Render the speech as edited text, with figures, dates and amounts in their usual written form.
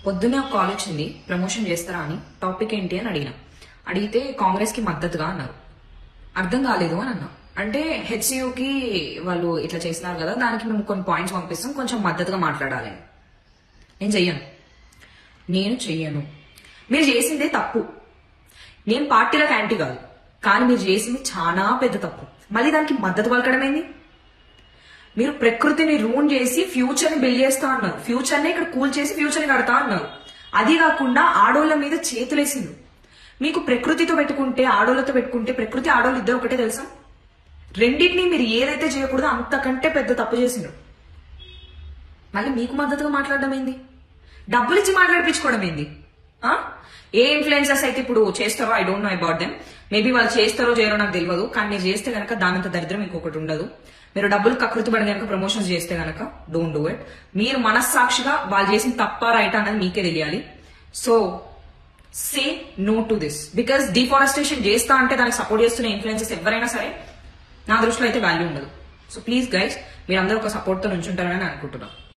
పొద్దునే ఒక కాల్ వచ్చింది, ప్రమోషన్ చేస్తారా అని. టాపిక్ ఏంటి అని అడిగితే కాంగ్రెస్ కి మద్దతుగా అన్నారు. అర్థం కాలేదు అని అన్నా. అంటే హెచ్సియుకి వాళ్ళు ఇట్లా చేస్తున్నారు కదా, దానికి మేము కొన్ని పాయింట్స్ పంపిస్తాం, కొంచెం మద్దతుగా మాట్లాడాలి. నేను చెయ్యను. మీరు చేసిందే తప్పు. నేను పార్టీలకు యాంటీ కాదు, కానీ మీరు చేసింది చాలా పెద్ద తప్పు. మళ్ళీ దానికి మద్దతు పలకడం ఏంది? మీరు ప్రకృతిని రూన్ చేసి ఫ్యూచర్ ని బిల్డ్ చేస్తా అన్నారు. ఫ్యూచర్ ని ఇక్కడ కూల్ చేసి ఫ్యూచర్ ని కడతా అన్నారు. అది కాకుండా ఆడోళ్ల మీద చేతులేసిండ్రు. మీకు ప్రకృతితో పెట్టుకుంటే, ఆడోళ్లతో పెట్టుకుంటే, ప్రకృతి ఆడోళ్ళు ఇద్దరు ఒకటే తెలుసా? రెండింటినీ మీరు ఏదైతే చేయకూడదో అంతకంటే పెద్ద తప్పు చేసిండ్రు. మళ్ళీ మీకు మద్దతుగా మాట్లాడడం ఏంది? డబ్బులు ఇచ్చి మాట్లాడిపించుకోవడం ఏంది? ఏ ఇన్ఫ్లుయెన్సర్స్ అయితే ఇప్పుడు చేస్తారో, I don't know about them, maybe వాళ్ళు చేస్తారో చేయరో నాకు తెలియదు, కానీ మీరు చేస్తే గనక దానంత దరిద్రం ఇంకొకటి ఉండదు. మీరు డబ్బులు కకృతి పడి గనక ప్రమోషన్స్ చేస్తే గనక డోంట్ డూ ఇట్. మీరు మనస్సాక్షిగా వాళ్ళు చేసిన తప్ప రైట్ అనేది మీకే తెలియాలి. So say no to this. Because deforestation చేస్తా అంటే దానికి సపోర్ట్ చేస్తున్న ఇన్ఫ్లుయెన్సెస్ ఎవరైనా సరే నా దృష్టిలో అయితే వాల్యూ ఉండదు. సో ప్లీజ్ గైస్, మీరందరూ ఒక సపోర్ట్ తో నుంచుంటారని అనుకుంటున్నాను.